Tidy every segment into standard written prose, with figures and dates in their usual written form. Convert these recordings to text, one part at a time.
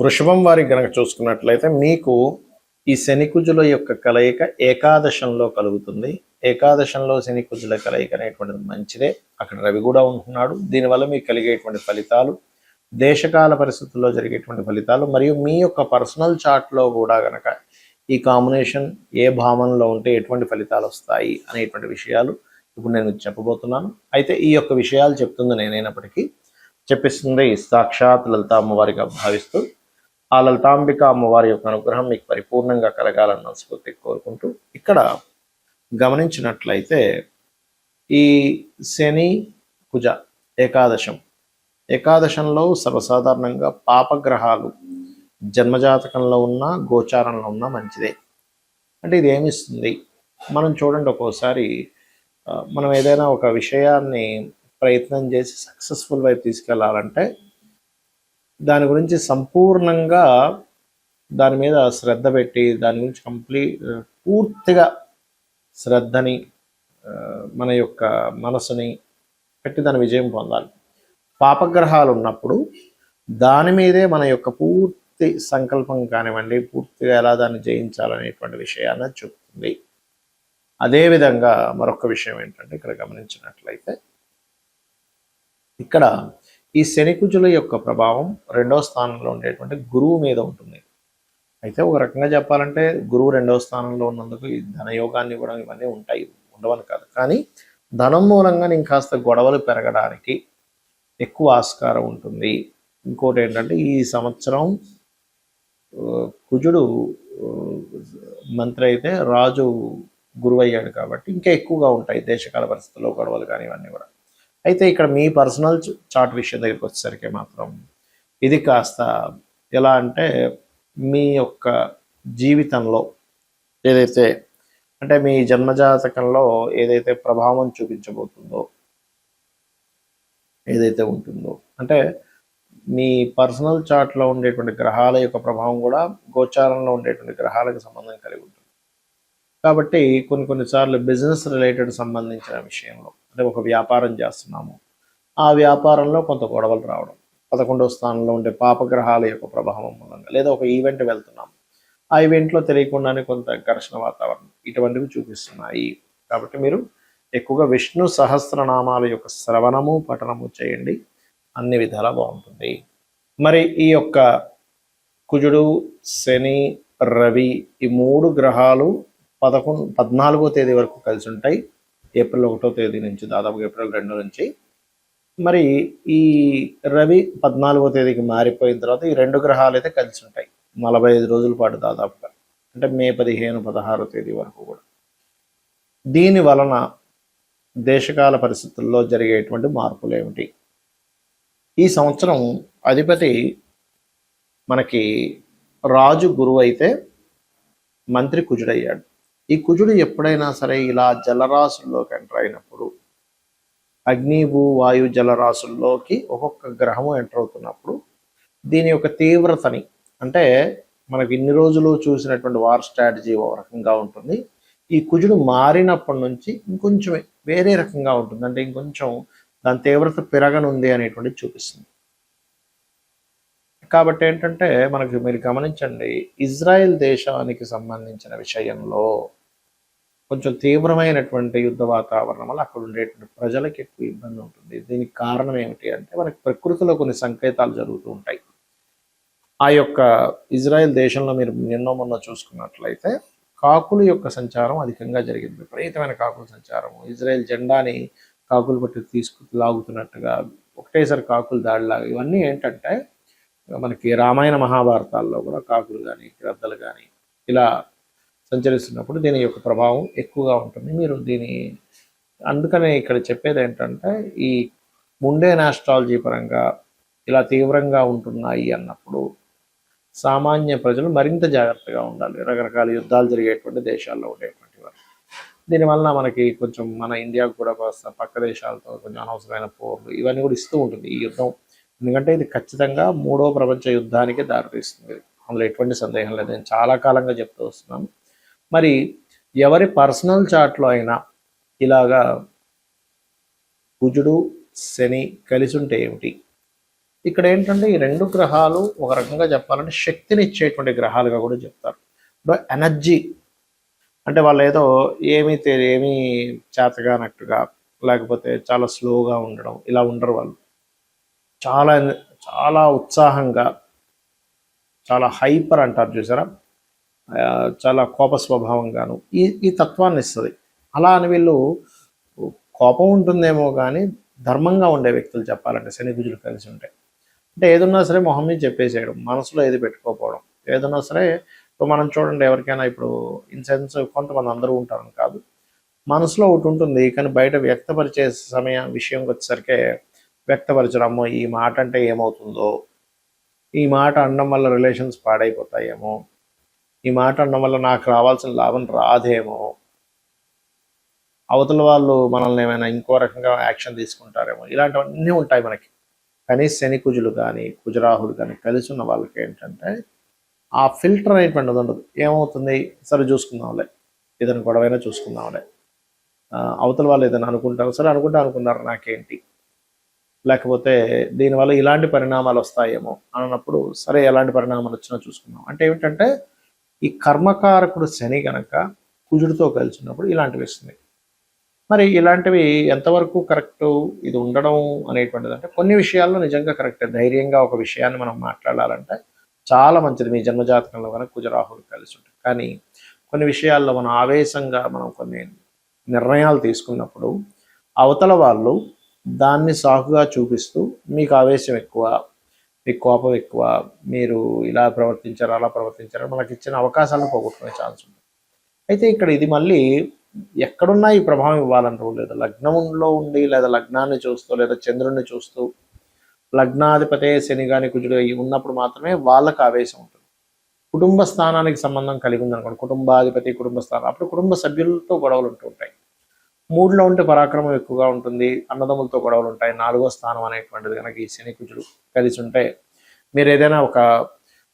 వృషభం వారికి గనక చూసుకున్నట్లయితే మీకు ఈ శనికుజుల యొక్క కలయిక ఏకాదశంలో కలుగుతుంది. ఏకాదశంలో శనికుజుల కలయిక అనేటువంటిది మంచిదే. అక్కడ రవి కూడా ఉంటున్నాడు. దీనివల్ల మీకు కలిగేటువంటి ఫలితాలు, దేశకాల పరిస్థితుల్లో జరిగేటువంటి ఫలితాలు, మరియు మీ యొక్క పర్సనల్ చార్ట్లో కూడా గనక ఈ కాంబినేషన్ ఏ భావనలో ఉంటే ఎటువంటి ఫలితాలు వస్తాయి అనేటువంటి విషయాలు ఇప్పుడు నేను చెప్పబోతున్నాను. అయితే ఈ యొక్క విషయాలు చెప్తుంది నేనైనప్పటికీ చెప్పిస్తుంది సాక్షాత్ లలిత అమ్మవారిగా భావిస్తూ, ఆ లలితాంబిక అమ్మవారి యొక్క అనుగ్రహం మీకు పరిపూర్ణంగా కలగాలని మనస్ఫూర్తి కోరుకుంటూ, ఇక్కడ గమనించినట్లయితే ఈ శని కుజ ఏకాదశంలో సర్వసాధారణంగా పాపగ్రహాలు జన్మజాతకంలో ఉన్న గోచారంలో ఉన్న మంచిదే. అంటే ఇది ఏమిస్తుంది మనం చూడండి. ఒక్కోసారి మనం ఏదైనా ఒక విషయాన్ని ప్రయత్నం చేసి సక్సెస్ఫుల్ వైపు తీసుకెళ్లాలంటే దాని గురించి సంపూర్ణంగా దాని మీద శ్రద్ధ పెట్టి దాని గురించి పూర్తిగా శ్రద్ధని మన యొక్క మనసుని పెట్టి దాని విజయం పొందాలి. పాపగ్రహాలు ఉన్నప్పుడు దాని మీదే మన యొక్క పూర్తి సంకల్పం కానివ్వండి, పూర్తిగా ఎలా దాన్ని జయించాలనేటువంటి విషయాన్ని చెప్తుంది. అదేవిధంగా మరొక విషయం ఏంటంటే ఇక్కడ గమనించినట్లయితే ఇక్కడ ఈ శనికుజుల యొక్క ప్రభావం 2వ స్థానంలో ఉండేటువంటి గురువు మీద ఉంటుంది. అయితే ఒక రకంగా చెప్పాలంటే గురువు 2వ స్థానంలో ఉన్నందుకు ఈ ధనయోగాన్ని ఇవ్వడం ఇవన్నీ ఉంటాయి, ఉండవని కాదు. కానీ ధనం మూలంగా నేను కాస్త గొడవలు పెరగడానికి ఎక్కువ ఆస్కారం ఉంటుంది. ఇంకోటి ఏంటంటే ఈ సంవత్సరం కుజుడు మంత్రి అయితే రాజు గురువు అయ్యాడు కాబట్టి ఇంకా ఎక్కువగా ఉంటాయి దేశకాల పరిస్థితుల్లో గొడవలు కానీ ఇవన్నీ కూడా. అయితే ఇక్కడ మీ పర్సనల్ చార్ట్ విషయం దగ్గరికి వచ్చేసరికి మాత్రం ఇది కాస్త ఎలా అంటే మీ యొక్క జీవితంలో ఏదైతే అంటే మీ జన్మజాతకంలో ఏదైతే ప్రభావం చూపించబోతుందో, ఏదైతే ఉంటుందో, అంటే మీ పర్సనల్ చార్ట్లో ఉండేటువంటి గ్రహాల యొక్క ప్రభావం కూడా గోచారంలో ఉండేటువంటి గ్రహాలకు సంబంధం కలిగి ఉంటుంది. కాబట్టి కొన్నిసార్లు బిజినెస్ రిలేటెడ్ సంబంధించిన విషయంలో, అంటే ఒక వ్యాపారం చేస్తున్నాము, ఆ వ్యాపారంలో కొంత గొడవలు రావడం, 11వ స్థానంలో ఉండే పాపగ్రహాల యొక్క ప్రభావం మూలంగా, లేదా ఒక ఈవెంట్ వెళ్తున్నాము, ఆ ఈవెంట్లో తెలియకుండానే కొంత ఘర్షణ వాతావరణం ఇటువంటివి చూపిస్తున్నాయి. కాబట్టి మీరు ఎక్కువగా విష్ణు సహస్రనామాల యొక్క శ్రవణము పఠనము చేయండి, అన్ని విధాలా బాగుంటుంది. మరి ఈ యొక్క కుజుడు, శని, రవి ఈ 3 గ్రహాలు 14వ తేదీ వరకు కలిసి ఉంటాయి. ఏప్రిల్ 1వ తేదీ నుంచి దాదాపు ఏప్రిల్ 2 నుంచి. మరి ఈ రవి 14వ తేదీకి మారిపోయిన తర్వాత ఈ 2 గ్రహాలు అయితే కలిసి ఉంటాయి 45 రోజుల పాటు దాదాపుగా, అంటే మే 15, 16వ తేదీ వరకు కూడా. దీని వలన దేశకాల పరిస్థితుల్లో జరిగేటువంటి మార్పులు ఏమిటి? ఈ సంవత్సరం అధిపతి మనకి రాజు గురువు అయితే మంత్రి కుజుడయ్యాడు. ఈ కుజుడు ఎప్పుడైనా సరే ఇలా జలరాశుల్లోకి ఎంటర్ అయినప్పుడు, అగ్ని, భూ, వాయు జలరాశుల్లోకి ఒక్కొక్క గ్రహము ఎంటర్ అవుతున్నప్పుడు దీని యొక్క తీవ్రతని, అంటే మనకి ఇన్ని రోజులు చూసినటువంటి వార్ స్ట్రాటజీ ఒక రకంగా ఉంటుంది. ఈ కుజుడు మారినప్పటి నుంచి ఇంకొంచెం వేరే రకంగా ఉంటుంది, అంటే ఇంకొంచెం దాని తీవ్రత పెరగనుంది అనేటువంటిది చూపిస్తుంది. కాబట్టి ఏంటంటే మనకి మీరు గమనించండి, ఇజ్రాయెల్ దేశానికి సంబంధించిన విషయంలో కొంచెం తీవ్రమైనటువంటి యుద్ధ వాతావరణం వల్ల అక్కడ ఉండేటువంటి ప్రజలకు ఎక్కువ ఇబ్బంది ఉంటుంది. దీనికి కారణం ఏమిటి అంటే మనకి ప్రకృతిలో కొన్ని సంకేతాలు జరుగుతూ ఉంటాయి. ఆ యొక్క ఇజ్రాయెల్ దేశంలో మీరు నిన్న మొన్న చూసుకున్నట్లయితే కాకుల యొక్క సంచారం అధికంగా జరిగింది, విపరీతమైన కాకుల సంచారం. ఇజ్రాయెల్ జెండాని కాకులు పట్టి లాగుతున్నట్టుగా ఒకటేసారి కాకులు దాడిలాగా, ఇవన్నీ ఏంటంటే మనకి రామాయణ మహాభారతాల్లో కూడా కాకులు కానీ గ్రద్దలు కానీ ఇలా సంచరిస్తున్నప్పుడు దీని యొక్క ప్రభావం ఎక్కువగా ఉంటుంది. మీరు అందుకనే ఇక్కడ చెప్పేది ఏంటంటే ఈ ముండేన్ ఆస్ట్రాలజీ పరంగా ఇలా తీవ్రంగా ఉంటున్నాయి అన్నప్పుడు సామాన్య ప్రజలు మరింత జాగ్రత్తగా ఉండాలి. రకరకాల యుద్ధాలు జరిగేటువంటి దేశాల్లో ఉండేటువంటి వారు. దీనివల్ల మనకి కొంచెం మన ఇండియాకు కూడా పక్క దేశాలతో కొంచెం అనవసరమైన పోర్లు ఇవన్నీ కూడా ఇస్తూ ఉంటుంది ఈ యుద్ధం. ఎందుకంటే ఇది ఖచ్చితంగా 3వ ప్రపంచ యుద్ధానికి దారితీస్తుంది, అందులో ఎటువంటి సందేహం లేదు. నేను చాలా కాలంగా చెప్తూ వస్తున్నాను. మరి ఎవరి పర్సనల్ చార్ట్లో అయినా ఇలాగా కుజుడు, శని కలిసి ఉంటే ఏమిటి, ఇక్కడ ఏంటంటే ఈ రెండు గ్రహాలు ఒక రకంగా చెప్పాలంటే శక్తిని ఇచ్చేటువంటి గ్రహాలుగా కూడా చెప్తారు. ఎనర్జీ అంటే వాళ్ళు ఏదో ఏమీ చేతగానట్టుగా లేకపోతే చాలా స్లోగా ఉండడం ఇలా ఉండరు వాళ్ళు. చాలా చాలా ఉత్సాహంగా, చాలా హైపర్ అంటారు చూసారా, చాలా కోప స్వభావంగాను ఈ తత్వాన్ని ఇస్తుంది. అలా అని వీళ్ళు కోపం ఉంటుందేమో కానీ ధర్మంగా ఉండే వ్యక్తులు చెప్పాలంటే శని కుజులు కలిసి ఉంటాయి. అంటే ఏదన్నా సరే మొహం మీద చెప్పేసేయడం, మనసులో ఏది పెట్టుకోకపోవడం. ఏదన్నా సరే ఇప్పుడు మనం చూడండి, ఎవరికైనా ఇప్పుడు ఇన్ సెన్స్ కొంతమంది అందరూ ఉంటారని కాదు, మనసులో ఒకటి ఉంటుంది కానీ బయట వ్యక్తపరిచే విషయంకి వచ్చేసరికి వ్యక్తపరచడమో, ఈ మాట అంటే ఏమవుతుందో, ఈ మాట అనడం వల్ల రిలేషన్స్ పాడైపోతాయేమో, ఈ మాట అనడం వల్ల నాకు రావాల్సిన లాభం రాదేమో, అవతల వాళ్ళు మనల్ని ఏమైనా ఇంకో రకంగా యాక్షన్ తీసుకుంటారేమో, ఇలాంటివన్నీ ఉంటాయి మనకి. కానీ శని కుజులు కానీ కుజరాహులు కానీ కలిసి ఉన్న వాళ్ళకి ఏంటంటే ఆ ఫిల్టర్ అనేటువంటిది ఉండదు. ఏమవుతుంది, సరే చూసుకుందాంలే, ఏదైనా గొడవైనా చూసుకుందాంలే, అవతల వాళ్ళు ఏదైనా అనుకుంటారు, సరే అనుకున్నారు నాకేంటి, లేకపోతే దీనివల్ల ఇలాంటి పరిణామాలు వస్తాయేమో అన్నప్పుడు సరే ఎలాంటి పరిణామాలు వచ్చినా చూసుకుందాం. అంటే ఏమిటంటే ఈ కర్మకారకుడు శని కనుక కుజుడితో కలిసినప్పుడు ఇలాంటివి వస్తుంది. మరి ఇలాంటివి ఎంతవరకు కరెక్టు ఇది ఉండడం అనేటువంటిది అంటే కొన్ని విషయాల్లో నిజంగా కరెక్టే. ధైర్యంగా ఒక విషయాన్ని మనం మాట్లాడాలంటే చాలా మంచిది మీ జన్మజాతకంలో కనుక కుజరాహులు కలిసి ఉంటుంది. కానీ కొన్ని విషయాల్లో మనం ఆవేశంగా మనం కొన్ని నిర్ణయాలు తీసుకున్నప్పుడు అవతల వాళ్ళు దాన్ని సాకుగా చూపిస్తూ మీకు ఆవేశం ఎక్కువ, మీకు కోపం ఎక్కువ, మీరు ఇలా ప్రవర్తించారు అలా ప్రవర్తించారు మనకి ఇచ్చిన అవకాశాలను పోగొట్టుకునే ఛాన్స్ ఉంది. అయితే ఇక్కడ ఇది మళ్ళీ ఎక్కడున్నా ఈ ప్రభావం ఇవ్వాలంటూ లేదు. లగ్నంలో ఉండి లేదా లగ్నాన్ని చూస్తూ లేదా చంద్రుడిని చూస్తూ లగ్నాధిపతే శని గాని కుజుడు ఉన్నప్పుడు మాత్రమే వాళ్ళకు ఆవేశం ఉంటుంది. కుటుంబ స్థానానికి సంబంధం కలిగి ఉందనుకోండి, కుటుంబాధిపతి కుటుంబ స్థానం, అప్పుడు కుటుంబ సభ్యులతో గొడవలు ఉంటూ ఉంటాయి. మూడులో ఉంటే పరాక్రమం ఎక్కువగా ఉంటుంది, అన్నదమ్ములతో గొడవలు ఉంటాయి. 4వ స్థానం అనేటువంటిది కనుక ఈ శని కుజుడు కలిసి ఉంటే మీరు ఏదైనా ఒక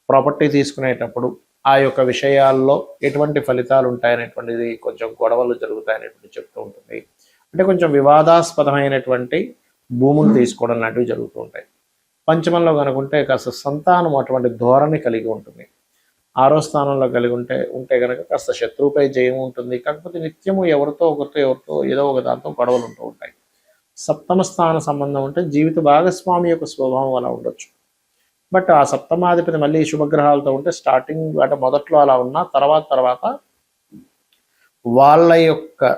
ప్రాపర్టీ తీసుకునేటప్పుడు ఆ యొక్క విషయాల్లో ఎటువంటి ఫలితాలు ఉంటాయనేటువంటిది, కొంచెం గొడవలు జరుగుతాయనేటువంటి చెప్తూ ఉంటుంది. అంటే కొంచెం వివాదాస్పదమైనటువంటి భూములు తీసుకోవడం లాంటివి జరుగుతూ ఉంటాయి. పంచమంలో కనుకుంటే కాస్త సంతానం అటువంటి ధోరణి కలిగి ఉంటుంది. 6వ స్థానంలో కలిగి ఉంటే కనుక కాస్త శత్రువుపై జయం ఉంటుంది. కాకపోతే నిత్యము ఎవరితో ఏదో ఒక దాంతో గొడవలు ఉంటూ ఉంటాయి. 7వ స్థాన సంబంధం ఉంటే జీవిత భాగస్వామి యొక్క స్వభావం అలా ఉండొచ్చు. బట్ ఆ సప్తమాధిపతి మళ్ళీ శుభగ్రహాలతో ఉంటే స్టార్టింగ్ అంటే మొదట్లో అలా ఉన్నా తర్వాత వాళ్ళ యొక్క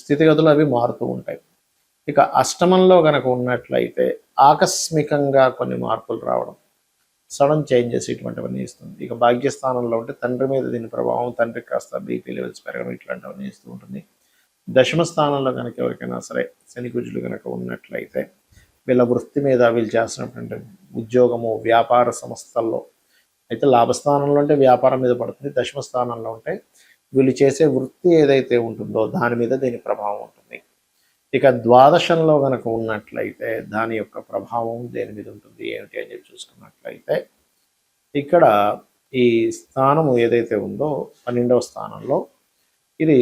స్థితిగతులు అవి మారుతూ ఉంటాయి. ఇక అష్టమంలో కనుక ఉన్నట్లయితే ఆకస్మికంగా కొన్ని మార్పులు రావడం, సడన్ చేంజెస్ ఇటువంటివన్నీ ఇస్తుంది. ఇక భాగ్యస్థానంలో ఉంటే తండ్రి మీద దీని ప్రభావం, తండ్రికి కాస్త బీపీ లెవెల్స్ పెరగడం ఇట్లాంటివన్నీ ఇస్తూ ఉంటుంది. దశమ స్థానంలో కనుక ఎవరికైనా సరే శని కుజులు కనుక ఉన్నట్లయితే వీళ్ళ వృత్తి మీద వీళ్ళు చేస్తున్నటువంటి ఉద్యోగము వ్యాపార సంస్థల్లో అయితే లాభస్థానంలో ఉంటే వ్యాపారం మీద పడుతుంది. దశమ స్థానంలో ఉంటే వీళ్ళు చేసే వృత్తి ఏదైతే ఉంటుందో దాని మీద దీని ప్రభావం ఉంటుంది. ఇక ద్వాదశంలో కనుక ఉన్నట్లయితే దాని యొక్క ప్రభావం దేని మీద ఉంటుంది ఏమిటి అని చెప్పి చూసుకున్నట్లయితే ఇక్కడ ఈ స్థానము ఏదైతే ఉందో 12వ స్థానంలో ఇది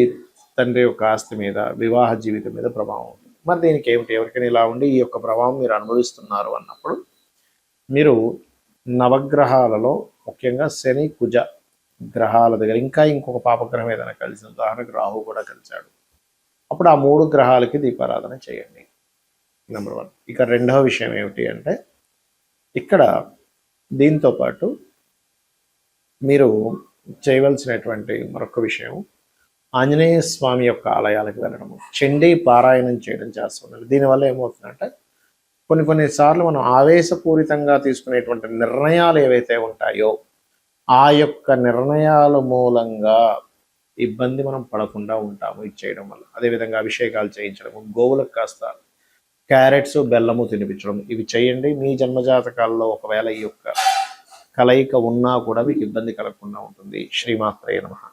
తండ్రి యొక్క ఆస్తి మీద, వివాహ జీవితం మీద ప్రభావం ఉంటుంది. మరి దీనికి ఏమిటి, ఎవరికైనా ఇలా ఉండి ఈ యొక్క ప్రభావం మీరు అనుభవిస్తున్నారు అన్నప్పుడు మీరు నవగ్రహాలలో ముఖ్యంగా శని కుజ గ్రహాల దగ్గర ఇంకా ఇంకొక పాపగ్రహం ఏదైనా కలిసిన, ఉదాహరణకు రాహు కూడా కలిశాడు, అప్పుడు ఆ 3 గ్రహాలకి దీపారాధన చేయండి. నెంబర్ 1. ఇక రెండవ విషయం ఏమిటి అంటే ఇక్కడ దీంతో పాటు మీరు చేయవలసినటువంటి మరొక విషయం ఆంజనేయ స్వామి యొక్క ఆలయాలకు వెళ్ళడము, చండీ పారాయణం చేయడం చేస్తున్నారు. దీనివల్ల ఏమవుతుందంటే కొన్నిసార్లు మనం ఆవేశపూరితంగా తీసుకునేటువంటి నిర్ణయాలు ఏవైతే ఉంటాయో ఆ యొక్క నిర్ణయాల మూలంగా ఇబ్బంది మనం పడకుండా ఉంటాము ఇది చేయడం వల్ల. అదేవిధంగా అభిషేకాలు చేయించడము, గోవులకు కాస్త క్యారెట్స్ బెల్లము తినిపించడం, ఇవి చేయండి. మీ జన్మజాతకాల్లో ఒకవేళ ఈ యొక్క కలయిక ఉన్నా కూడా మీకు ఇబ్బంది కలగకుండా ఉంటుంది. శ్రీమాత్రే నమః.